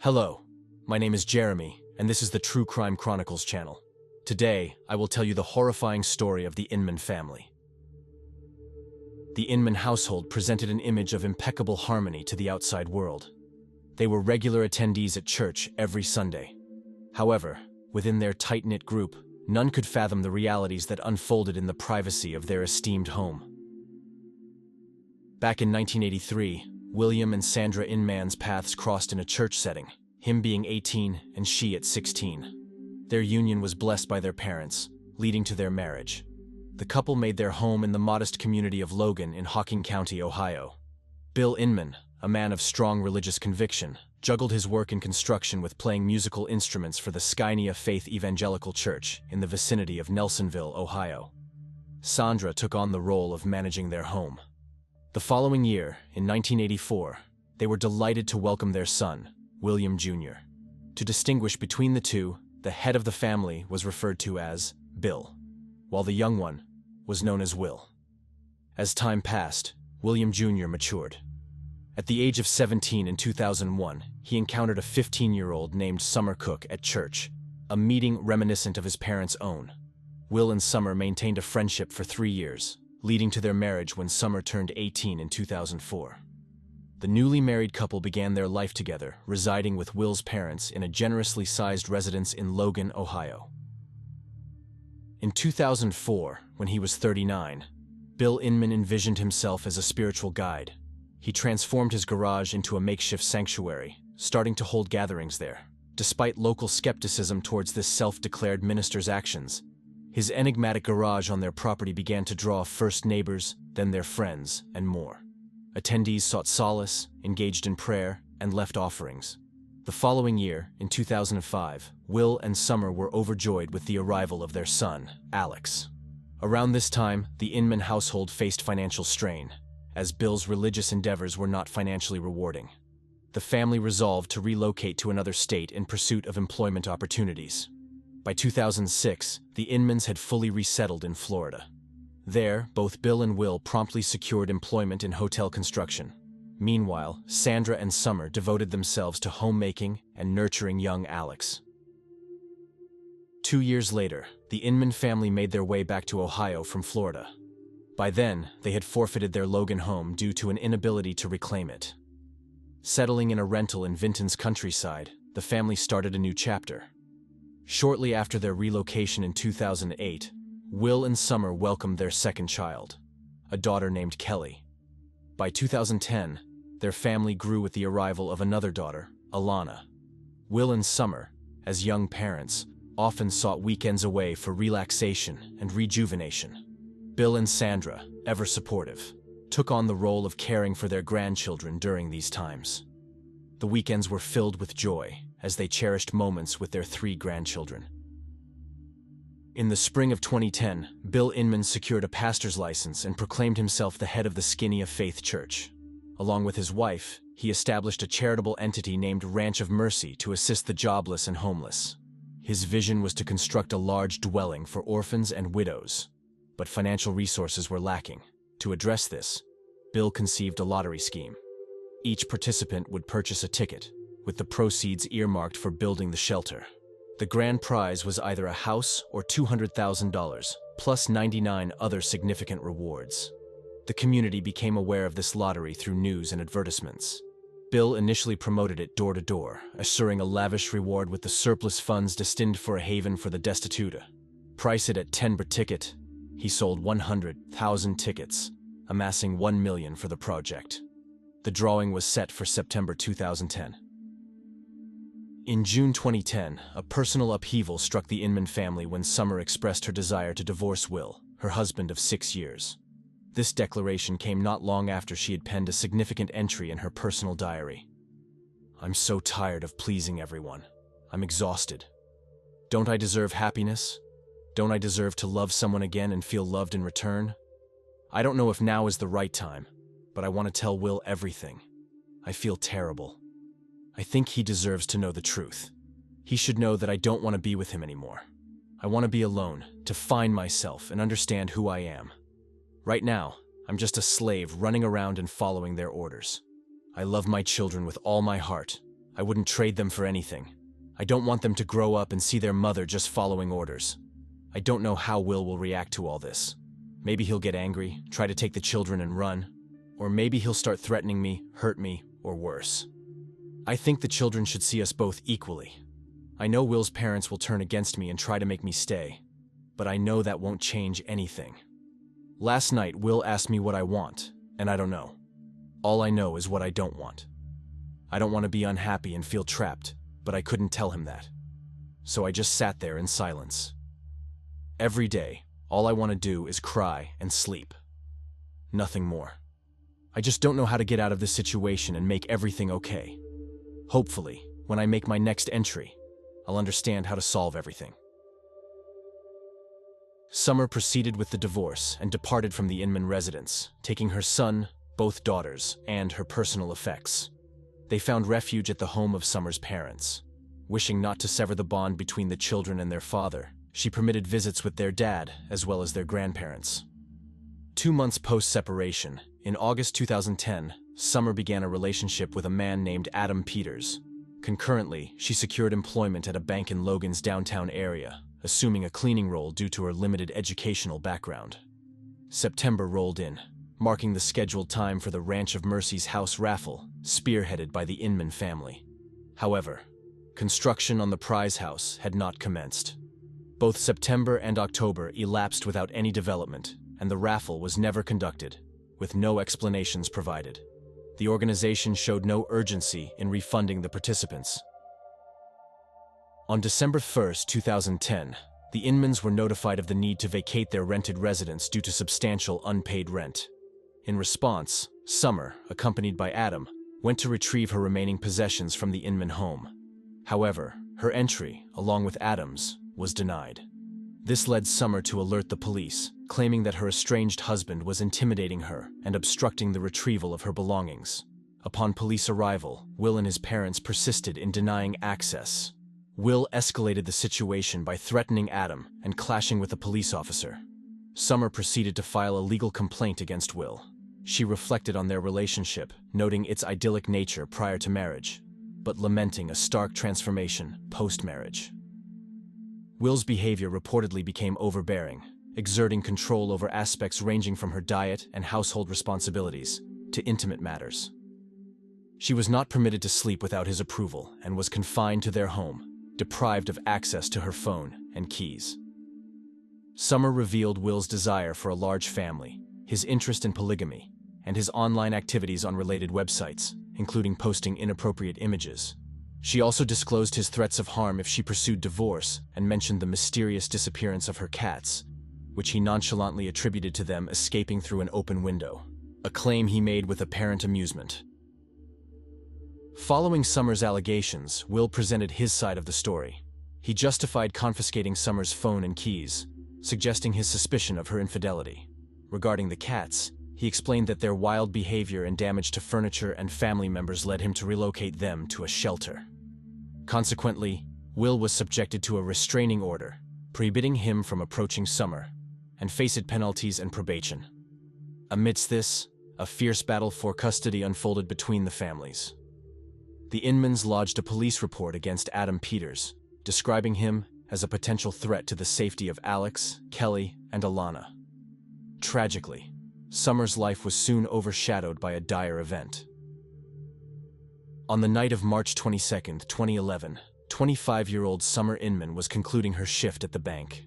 Hello, my name is Jeremy, and this is the True Crime Chronicles channel. Today, I will tell you the horrifying story of the Inman family. The Inman household presented an image of impeccable harmony to the outside world. They were regular attendees at church every Sunday. However, within their tight-knit group, none could fathom the realities that unfolded in the privacy of their esteemed home. Back in 1983, William and Sandra Inman's paths crossed in a church setting, him being 18 and she at 16. Their union was blessed by their parents, leading to their marriage. The couple made their home in the modest community of Logan in Hocking County, Ohio. Bill Inman, a man of strong religious conviction, juggled his work in construction with playing musical instruments for the Skynia Faith Evangelical Church in the vicinity of Nelsonville, Ohio. Sandra took on the role of managing their home. The following year, in 1984, they were delighted to welcome their son, William Jr. To distinguish between the two, the head of the family was referred to as Bill, while the young one was known as Will. As time passed, William Jr. matured. At the age of 17 in 2001, he encountered a 15-year-old named Summer Cook at church, a meeting reminiscent of his parents' own. Will and Summer maintained a friendship for 3 years, leading to their marriage when Summer turned 18 in 2004. The newly married couple began their life together, residing with Will's parents in a generously sized residence in Logan, Ohio. In 2004, when he was 39, Bill Inman envisioned himself as a spiritual guide. He transformed his garage into a makeshift sanctuary, starting to hold gatherings there. Despite local skepticism towards this self-declared minister's actions, his enigmatic garage on their property began to draw first neighbors, then their friends, and more. Attendees sought solace, engaged in prayer, and left offerings. The following year, in 2005, Will and Summer were overjoyed with the arrival of their son, Alex. Around this time, the Inman household faced financial strain, as Bill's religious endeavors were not financially rewarding. The family resolved to relocate to another state in pursuit of employment opportunities. By 2006, the Inmans had fully resettled in Florida. There, both Bill and Will promptly secured employment in hotel construction. Meanwhile, Sandra and Summer devoted themselves to homemaking and nurturing young Alex. 2 years later, the Inman family made their way back to Ohio from Florida. By then, they had forfeited their Logan home due to an inability to reclaim it. Settling in a rental in Vinton's countryside, the family started a new chapter. Shortly after their relocation in 2008, Will and Summer welcomed their second child, a daughter named Kelly. By 2010, their family grew with the arrival of another daughter, Alana. Will and Summer, as young parents, often sought weekends away for relaxation and rejuvenation. Bill and Sandra, ever supportive, took on the role of caring for their grandchildren during these times. The weekends were filled with joy, as they cherished moments with their 3 grandchildren. In the spring of 2010, Bill Inman secured a pastor's license and proclaimed himself the head of the Skynia Faith Church. Along with his wife, he established a charitable entity named Ranch of Mercy to assist the jobless and homeless. His vision was to construct a large dwelling for orphans and widows, but financial resources were lacking. To address this, Bill conceived a lottery scheme. Each participant would purchase a ticket, with the proceeds earmarked for building the shelter. The grand prize was either a house or $200,000, plus 99 other significant rewards. The community became aware of this lottery through news and advertisements. Bill initially promoted it door to door, assuring a lavish reward with the surplus funds destined for a haven for the destitute. Price it at 10 per ticket, he sold 100,000 tickets, amassing $1 million for the project. The drawing was set for September 2010. In June 2010, a personal upheaval struck the Inman family when Summer expressed her desire to divorce Will, her husband of 6 years. This declaration came not long after she had penned a significant entry in her personal diary. "I'm so tired of pleasing everyone. I'm exhausted. Don't I deserve happiness? Don't I deserve to love someone again and feel loved in return? I don't know if now is the right time, but I want to tell Will everything. I feel terrible. I think he deserves to know the truth. He should know that I don't want to be with him anymore. I want to be alone, to find myself and understand who I am. Right now, I'm just a slave running around and following their orders. I love my children with all my heart. I wouldn't trade them for anything. I don't want them to grow up and see their mother just following orders. I don't know how Will react to all this. Maybe he'll get angry, try to take the children and run. Or maybe he'll start threatening me, hurt me, or worse. I think the children should see us both equally. I know Will's parents will turn against me and try to make me stay, but I know that won't change anything. Last night, Will asked me what I want, and I don't know. All I know is what I don't want. I don't want to be unhappy and feel trapped, but I couldn't tell him that. So I just sat there in silence. Every day, all I want to do is cry and sleep. Nothing more. I just don't know how to get out of this situation and make everything okay. Hopefully, when I make my next entry, I'll understand how to solve everything. Summer proceeded with the divorce and departed from the Inman residence, taking her son, both daughters, and her personal effects. They found refuge at the home of Summer's parents. Wishing not to sever the bond between the children and their father, she permitted visits with their dad as well as their grandparents. 2 months post-separation, in August 2010, Summer began a relationship with a man named Adam Peters. Concurrently, she secured employment at a bank in Logan's downtown area, assuming a cleaning role due to her limited educational background. September rolled in, marking the scheduled time for the Ranch of Mercy's house raffle, spearheaded by the Inman family. However, construction on the prize house had not commenced. Both September and October elapsed without any development, and the raffle was never conducted, with no explanations provided. The organization showed no urgency in refunding the participants. On December 1, 2010, the Inmans were notified of the need to vacate their rented residence due to substantial unpaid rent. In response, Summer, accompanied by Adam, went to retrieve her remaining possessions from the Inman home. However, her entry, along with Adam's, was denied. This led Summer to alert the police, claiming that her estranged husband was intimidating her and obstructing the retrieval of her belongings. Upon police arrival, Will and his parents persisted in denying access. Will escalated the situation by threatening Adam and clashing with a police officer. Summer proceeded to file a legal complaint against Will. She reflected on their relationship, noting its idyllic nature prior to marriage, but lamenting a stark transformation post-marriage. Will's behavior reportedly became overbearing, exerting control over aspects ranging from her diet and household responsibilities to intimate matters. She was not permitted to sleep without his approval and was confined to their home, deprived of access to her phone and keys. Summer revealed Will's desire for a large family, his interest in polygamy, and his online activities on related websites, including posting inappropriate images. She also disclosed his threats of harm if she pursued divorce and mentioned the mysterious disappearance of her cats, which he nonchalantly attributed to them escaping through an open window, a claim he made with apparent amusement. Following Summer's allegations, Will presented his side of the story. He justified confiscating Summer's phone and keys, suggesting his suspicion of her infidelity. Regarding the cats, he explained that their wild behavior and damage to furniture and family members led him to relocate them to a shelter. Consequently, Will was subjected to a restraining order, prohibiting him from approaching Summer, and faced penalties and probation. Amidst this, a fierce battle for custody unfolded between the families. The Inmans lodged a police report against Adam Peters, describing him as a potential threat to the safety of Alex, Kelly, and Alana. Tragically, Summer's life was soon overshadowed by a dire event. On the night of March 22, 2011, 25-year-old Summer Inman was concluding her shift at the bank.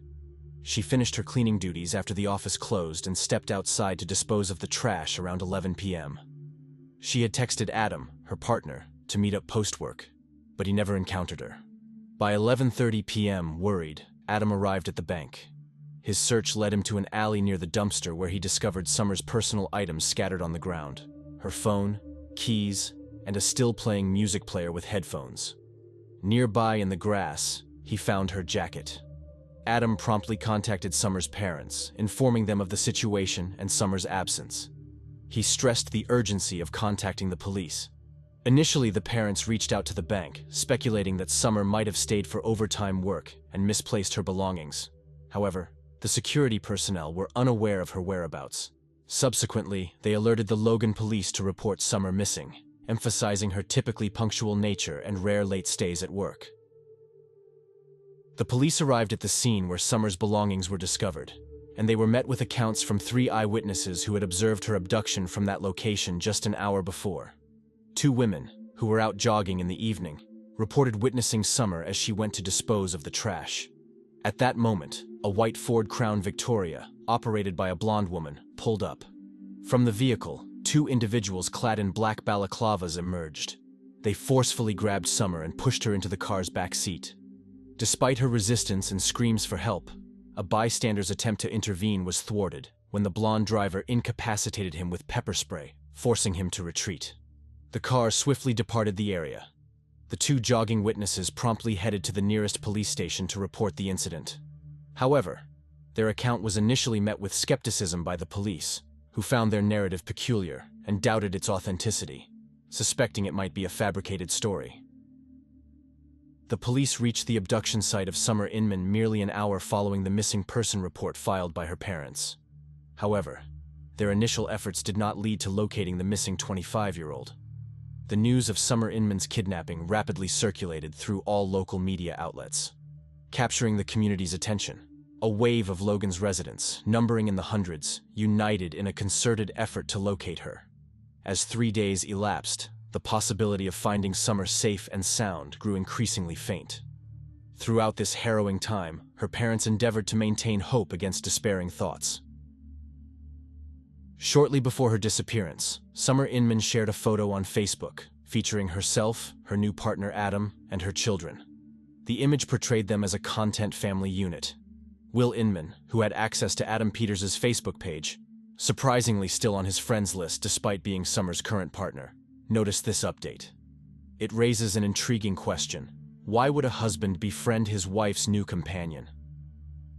She finished her cleaning duties after the office closed and stepped outside to dispose of the trash around 11 p.m. She had texted Adam, her partner, to meet up post-work, but he never encountered her. By 11:30 p.m., worried, Adam arrived at the bank. His search led him to an alley near the dumpster where he discovered Summer's personal items scattered on the ground: her phone, keys, and a still-playing music player with headphones. Nearby in the grass, he found her jacket. Adam promptly contacted Summer's parents, informing them of the situation and Summer's absence. He stressed the urgency of contacting the police. Initially, the parents reached out to the bank, speculating that Summer might have stayed for overtime work and misplaced her belongings. However, the security personnel were unaware of her whereabouts. Subsequently, they alerted the Logan police to report Summer missing, emphasizing her typically punctual nature and rare late stays at work. The police arrived at the scene where Summer's belongings were discovered, and they were met with accounts from 3 eyewitnesses who had observed her abduction from that location just an hour before. 2 women, who were out jogging in the evening, reported witnessing Summer as she went to dispose of the trash. At that moment, a white Ford Crown Victoria, operated by a blonde woman, pulled up. From the vehicle, 2 individuals clad in black balaclavas emerged. They forcefully grabbed Summer and pushed her into the car's back seat. Despite her resistance and screams for help, a bystander's attempt to intervene was thwarted when the blonde driver incapacitated him with pepper spray, forcing him to retreat. The car swiftly departed the area. The 2 jogging witnesses promptly headed to the nearest police station to report the incident. However, their account was initially met with skepticism by the police, who found their narrative peculiar and doubted its authenticity, suspecting it might be a fabricated story. The police reached the abduction site of Summer Inman merely an hour following the missing person report filed by her parents. However, their initial efforts did not lead to locating the missing 25-year-old. The news of Summer Inman's kidnapping rapidly circulated through all local media outlets, capturing the community's attention. A wave of Logan's residents, numbering in the hundreds, united in a concerted effort to locate her. As 3 days elapsed, the possibility of finding Summer safe and sound grew increasingly faint. Throughout this harrowing time, her parents endeavored to maintain hope against despairing thoughts. Shortly before her disappearance, Summer Inman shared a photo on Facebook, featuring herself, her new partner Adam, and her children. The image portrayed them as a content family unit. Will Inman, who had access to Adam Peters' Facebook page, surprisingly still on his friends list despite being Summer's current partner, noticed this update. It raises an intriguing question. Why would a husband befriend his wife's new companion?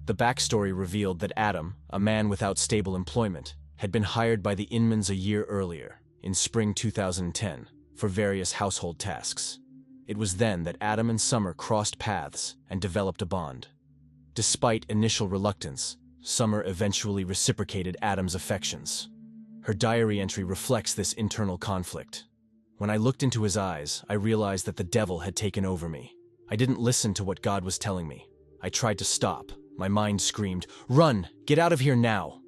The backstory revealed that Adam, a man without stable employment, had been hired by the Inmans a year earlier, in spring 2010, for various household tasks. It was then that Adam and Summer crossed paths and developed a bond. Despite initial reluctance, Summer eventually reciprocated Adam's affections. Her diary entry reflects this internal conflict. When I looked into his eyes, I realized that the devil had taken over me. I didn't listen to what God was telling me. I tried to stop. My mind screamed, "Run! Get out of here now!"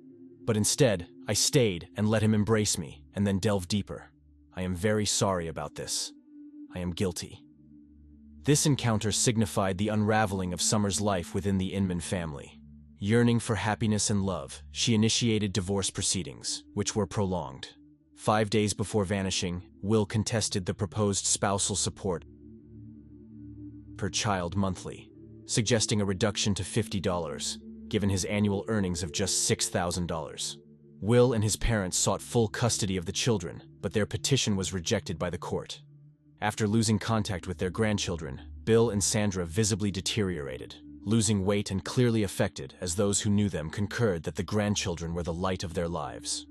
But instead, I stayed and let him embrace me, and then delve deeper. I am very sorry about this. I am guilty. This encounter signified the unraveling of Summer's life within the Inman family. Yearning for happiness and love, she initiated divorce proceedings, which were prolonged. 5 days before vanishing, Will contested the proposed spousal support per child monthly, suggesting a reduction to $50, given his annual earnings of just $6,000. Will and his parents sought full custody of the children, but their petition was rejected by the court. After losing contact with their grandchildren, Bill and Sandra visibly deteriorated, losing weight and clearly affected as those who knew them concurred that the grandchildren were the light of their lives.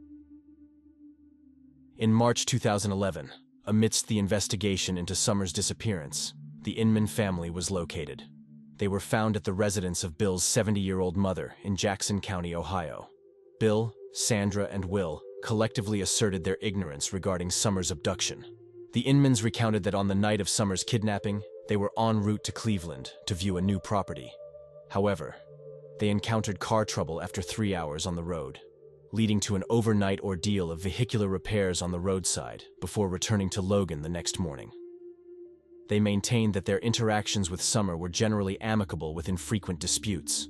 In March 2011, amidst the investigation into Summer's disappearance, the Inman family was located. They were found at the residence of Bill's 70-year-old mother in Jackson County, Ohio. Bill, Sandra, and Will collectively asserted their ignorance regarding Summer's abduction. The Inmans recounted that on the night of Summer's kidnapping, they were en route to Cleveland to view a new property. However, they encountered car trouble after 3 hours on the road, leading to an overnight ordeal of vehicular repairs on the roadside before returning to Logan the next morning. They maintained that their interactions with Summer were generally amicable with infrequent disputes.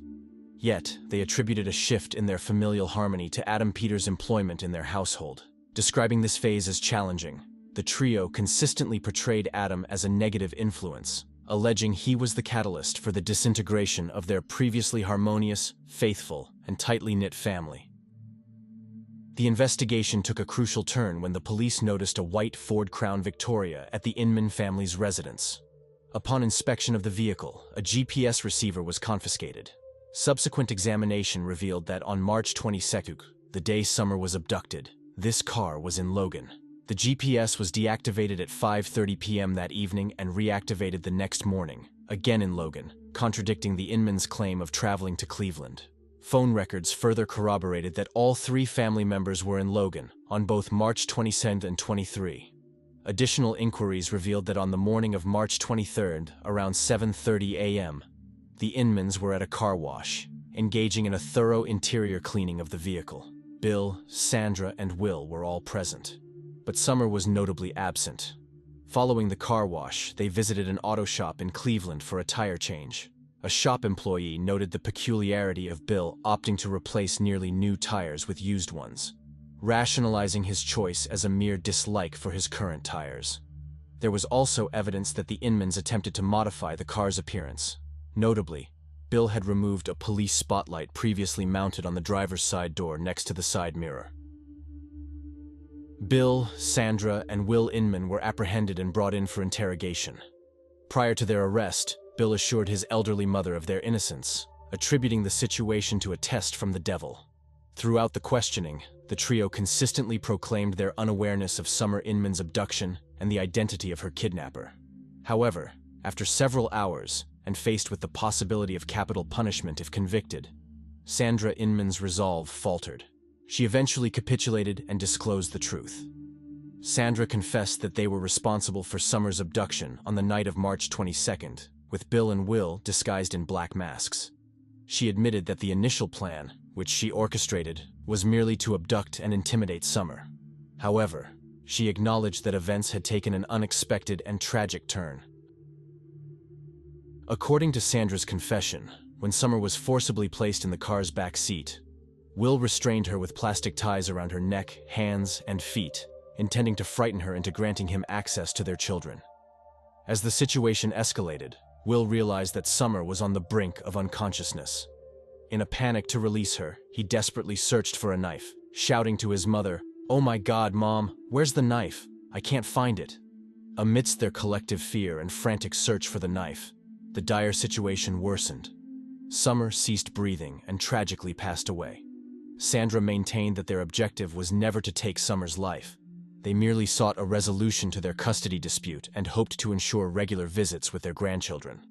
Yet, they attributed a shift in their familial harmony to Adam Peters' employment in their household. Describing this phase as challenging, the trio consistently portrayed Adam as a negative influence, alleging he was the catalyst for the disintegration of their previously harmonious, faithful, and tightly knit family. The investigation took a crucial turn when the police noticed a white Ford Crown Victoria at the Inman family's residence. Upon inspection of the vehicle, a GPS receiver was confiscated. Subsequent examination revealed that on March 22nd, the day Summer was abducted, this car was in Logan. The GPS was deactivated at 5:30 p.m. that evening and reactivated the next morning, again in Logan, contradicting the Inman's claim of traveling to Cleveland. Phone records further corroborated that all 3 family members were in Logan on both March 22nd and 23. additional inquiries revealed that on the morning of March 23rd, around 7:30 a.m., the Inmans were at a car wash, engaging in a thorough interior cleaning of the vehicle. Bill, Sandra, and Will were all present, but Summer was notably absent. Following the car wash, they visited an auto shop in Cleveland for a tire change. A shop employee noted the peculiarity of Bill opting to replace nearly new tires with used ones, rationalizing his choice as a mere dislike for his current tires. There was also evidence that the Inmans attempted to modify the car's appearance. Notably, Bill had removed a police spotlight previously mounted on the driver's side door next to the side mirror. Bill, Sandra, and Will Inman were apprehended and brought in for interrogation. Prior to their arrest, Bill assured his elderly mother of their innocence, attributing the situation to a test from the devil. Throughout the questioning, the trio consistently proclaimed their unawareness of Summer Inman's abduction and the identity of her kidnapper. However, after several hours, and faced with the possibility of capital punishment if convicted, Sandra Inman's resolve faltered. She eventually capitulated and disclosed the truth. Sandra confessed that they were responsible for Summer's abduction on the night of March 22nd, with Bill and Will disguised in black masks. She admitted that the initial plan, which she orchestrated, was merely to abduct and intimidate Summer. However, she acknowledged that events had taken an unexpected and tragic turn. According to Sandra's confession, when Summer was forcibly placed in the car's back seat, Will restrained her with plastic ties around her neck, hands, and feet, intending to frighten her into granting him access to their children. As the situation escalated, Will realized that Summer was on the brink of unconsciousness. In a panic to release her, he desperately searched for a knife, shouting to his mother, "Oh my God, Mom, where's the knife? I can't find it." Amidst their collective fear and frantic search for the knife, the dire situation worsened. Summer ceased breathing and tragically passed away. Sandra maintained that their objective was never to take Summer's life. They merely sought a resolution to their custody dispute and hoped to ensure regular visits with their grandchildren.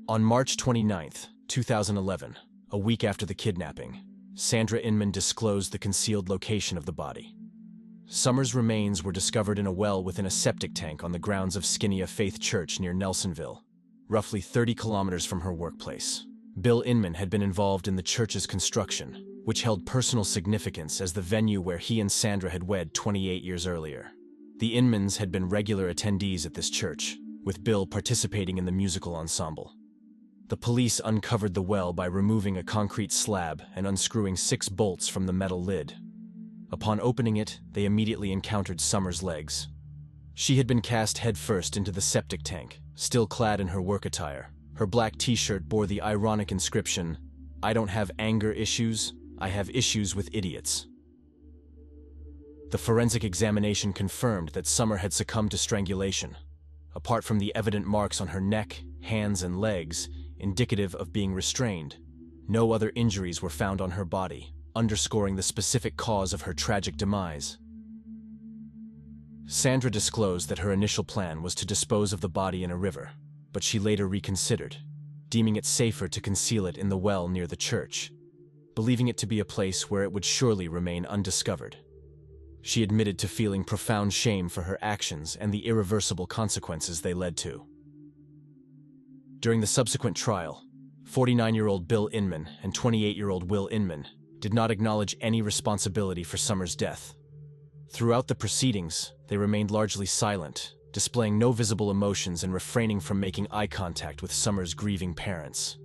On March 29, 2011, a week after the kidnapping, Sandra Inman disclosed the concealed location of the body. Summer's remains were discovered in a well within a septic tank on the grounds of Skinnea Faith Church near Nelsonville, roughly 30 kilometers from her workplace. Bill Inman had been involved in the church's construction, which held personal significance as the venue where he and Sandra had wed 28 years earlier. The Inmans had been regular attendees at this church, with Bill participating in the musical ensemble. The police uncovered the well by removing a concrete slab and unscrewing 6 bolts from the metal lid. Upon opening it, they immediately encountered Summer's legs. She had been cast headfirst into the septic tank, still clad in her work attire. Her black t-shirt bore the ironic inscription, "I don't have anger issues, I have issues with idiots." The forensic examination confirmed that Summer had succumbed to strangulation. Apart from the evident marks on her neck, hands, and legs, indicative of being restrained, no other injuries were found on her body, underscoring the specific cause of her tragic demise. Sandra disclosed that her initial plan was to dispose of the body in a river, but she later reconsidered, deeming it safer to conceal it in the well near the church, believing it to be a place where it would surely remain undiscovered. She admitted to feeling profound shame for her actions and the irreversible consequences they led to. During the subsequent trial, 49-year-old Bill Inman and 28-year-old Will Inman did not acknowledge any responsibility for Summer's death. Throughout the proceedings, they remained largely silent, displaying no visible emotions and refraining from making eye contact with Summer's grieving parents.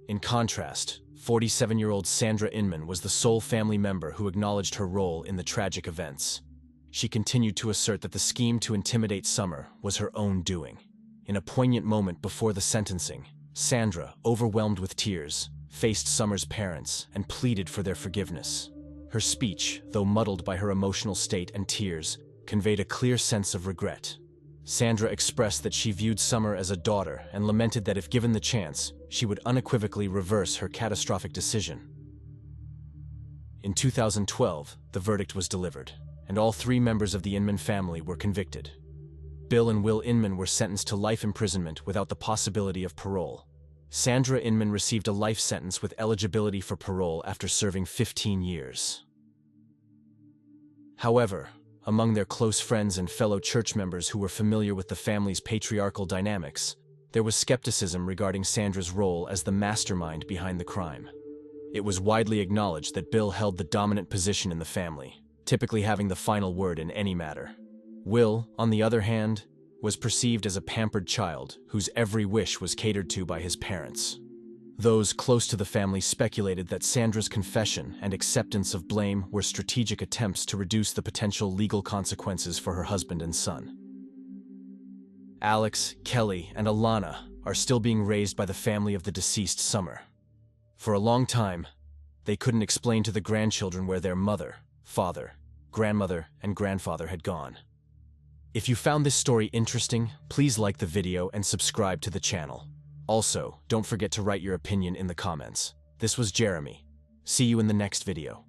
In contrast, 47-year-old Sandra Inman was the sole family member who acknowledged her role in the tragic events. She continued to assert that the scheme to intimidate Summer was her own doing. In a poignant moment before the sentencing, Sandra, overwhelmed with tears, faced Summer's parents and pleaded for their forgiveness. Her speech, though muddled by her emotional state and tears, conveyed a clear sense of regret. Sandra expressed that she viewed Summer as a daughter and lamented that if given the chance, she would unequivocally reverse her catastrophic decision. In 2012, the verdict was delivered, and all 3 members of the Inman family were convicted. Bill and Will Inman were sentenced to life imprisonment without the possibility of parole. Sandra Inman received a life sentence with eligibility for parole after serving 15 years. However, among their close friends and fellow church members who were familiar with the family's patriarchal dynamics, there was skepticism regarding Sandra's role as the mastermind behind the crime. It was widely acknowledged that Bill held the dominant position in the family, typically having the final word in any matter. Will, on the other hand, was perceived as a pampered child whose every wish was catered to by his parents. Those close to the family speculated that Sandra's confession and acceptance of blame were strategic attempts to reduce the potential legal consequences for her husband and son. Alex, Kelly, and Alana are still being raised by the family of the deceased Summer. For a long time, they couldn't explain to the grandchildren where their mother, father, grandmother, and grandfather had gone. If you found this story interesting, please like the video and subscribe to the channel. Also, don't forget to write your opinion in the comments. This was Jeremy. See you in the next video.